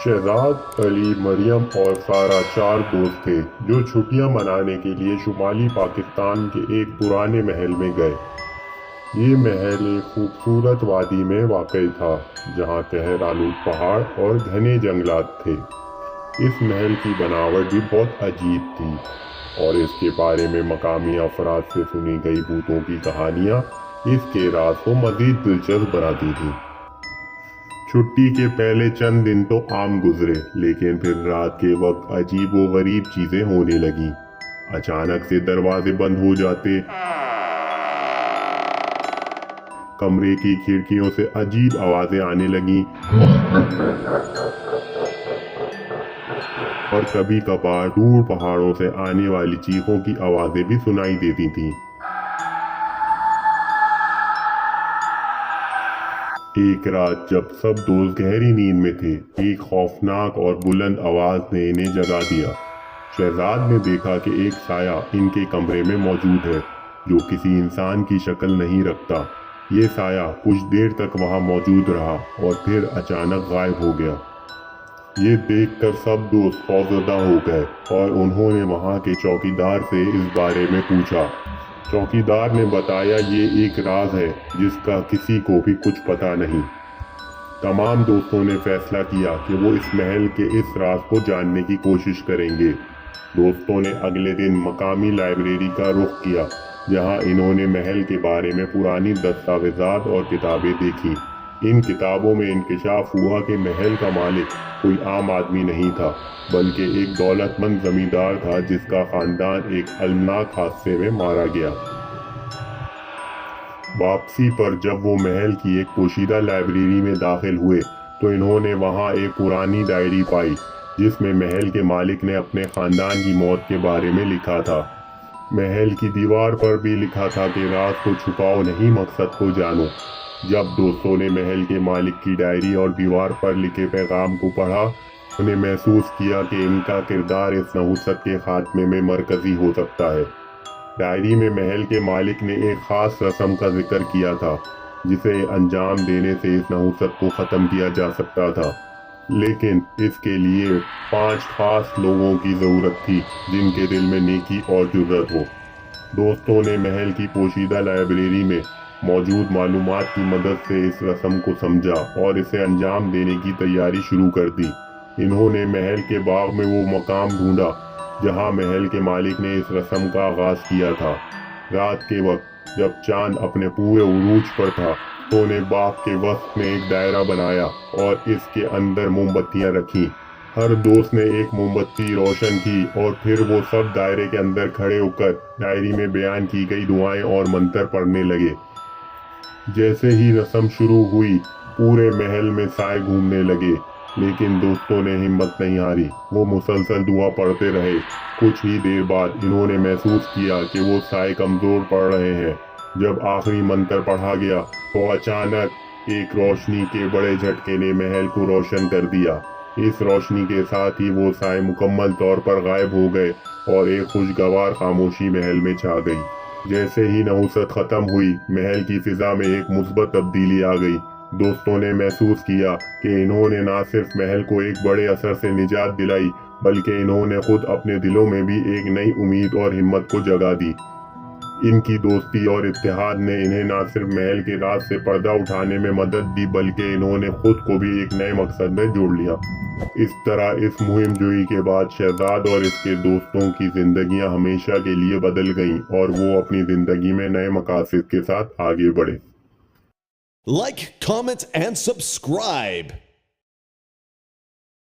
شہزاد علی، مریم اور سارہ چار دوست تھے جو چھٹیاں منانے کے لیے شمالی پاکستان کے ایک پرانے محل میں گئے۔ یہ محل ایک خوبصورت وادی میں واقع تھا جہاں قہر آلود پہاڑ اور گھنے جنگلات تھے۔ اس محل کی بناوٹ بھی بہت عجیب تھی اور اس کے بارے میں مقامی افراد سے سنی گئی بھوتوں کی کہانیاں اس کے راز کو مزید دلچسپ بناتی تھیں۔ چھٹی کے پہلے چند دن تو عام گزرے، لیکن پھر رات کے وقت عجیب و غریب چیزیں ہونے لگیں۔ اچانک سے دروازے بند ہو جاتے، کمرے کی کھڑکیوں سے عجیب آوازیں آنے لگیں اور کبھی کبھار دور پہاڑوں سے آنے والی چیخوں کی آوازیں بھی سنائی دیتی تھیں۔ ایک رات جب سب دوست گہری نیند میں تھے، ایک خوفناک اور بلند آواز نے انہیں جگا دیا۔ شہزاد نے دیکھا کہ ایک سایہ ان کے کمرے میں موجود ہے جو کسی انسان کی شکل نہیں رکھتا۔ یہ سایہ کچھ دیر تک وہاں موجود رہا اور پھر اچانک غائب ہو گیا۔ یہ دیکھ کر سب دوست خوفزدہ ہو گئے اور انہوں نے وہاں کے چوکیدار سے اس بارے میں پوچھا۔ چوکیدار نے بتایا یہ ایک راز ہے جس کا کسی کو بھی کچھ پتہ نہیں۔ تمام دوستوں نے فیصلہ کیا کہ وہ اس محل کے اس راز کو جاننے کی کوشش کریں گے۔ دوستوں نے اگلے دن مقامی لائبریری کا رخ کیا جہاں انہوں نے محل کے بارے میں پرانی دستاویزات اور کتابیں دیکھی۔ ان کتابوں میں انکشاف ہوا کہ محل کا مالک کوئی عام آدمی نہیں تھا بلکہ ایک دولت مند زمیندار تھا جس کا خاندان ایک المناک حادثے میں مارا گیا۔ واپسی پر جب وہ محل کی ایک پوشیدہ لائبریری میں داخل ہوئے تو انہوں نے وہاں ایک پرانی ڈائری پائی جس میں محل کے مالک نے اپنے خاندان کی موت کے بارے میں لکھا تھا۔ محل کی دیوار پر بھی لکھا تھا کہ راز کو چھپاؤ نہیں، مقصد کو جانو۔ جب دوستوں نے محل کے مالک کی ڈائری اور دیوار پر لکھے پیغام کو پڑھا، انہوں نے محسوس کیا کہ ان کا کردار اس نحوست کے خاتمے میں مرکزی ہو سکتا ہے۔ ڈائری میں محل کے مالک نے ایک خاص رسم کا ذکر کیا تھا جسے انجام دینے سے اس نحوست کو ختم کیا جا سکتا تھا، لیکن اس کے لیے 5 خاص لوگوں کی ضرورت تھی جن کے دل میں نیکی اور جرأت ہو۔ دوستوں نے محل کی پوشیدہ لائبریری میں موجود معلومات کی مدد سے اس رسم کو سمجھا اور اسے انجام دینے کی تیاری شروع کر دی۔ انہوں نے محل کے باغ میں وہ مقام ڈھونڈا جہاں محل کے مالک نے اس رسم کا آغاز کیا تھا۔ رات کے وقت جب چاند اپنے پورے عروج پر تھا تو انہیں باغ کے وسط میں ایک دائرہ بنایا اور اس کے اندر موم بتیاں رکھیں۔ ہر دوست نے ایک موم بتی روشن کی اور پھر وہ سب دائرے کے اندر کھڑے ہو کر ڈائری میں بیان کی گئی دعائیں اور منتر پڑھنے لگے۔ جیسے ہی رسم شروع ہوئی پورے محل میں سائے گھومنے لگے، لیکن دوستوں نے ہمت نہیں ہاری۔ وہ مسلسل دعا پڑھتے رہے۔ کچھ ہی دیر بعد انہوں نے محسوس کیا کہ وہ سائے کمزور پڑ رہے ہیں۔ جب آخری منتر پڑھا گیا تو اچانک ایک روشنی کے بڑے جھٹکے نے محل کو روشن کر دیا۔ اس روشنی کے ساتھ ہی وہ سائے مکمل طور پر غائب ہو گئے اور ایک خوشگوار خاموشی محل میں چھا گئی۔ جیسے ہی نحوست ختم ہوئی، محل کی فضا میں ایک مثبت تبدیلی آ گئی۔ دوستوں نے محسوس کیا کہ انہوں نے نہ صرف محل کو ایک بڑے اثر سے نجات دلائی بلکہ انہوں نے خود اپنے دلوں میں بھی ایک نئی امید اور ہمت کو جگا دی۔ ان کی دوستی اور اتحاد نے انہیں نہ صرف محل کے راز سے پردہ اٹھانے میں مدد دی بلکہ انہوں نے خود کو بھی ایک نئے مقصد میں جوڑ لیا۔ اس طرح اس مہم جوئی کے بعد شہزاد اور اس کے دوستوں کی زندگیاں ہمیشہ کے لیے بدل گئیں اور وہ اپنی زندگی میں نئے مقاصد کے ساتھ آگے بڑھے۔ Like, comment, and subscribe.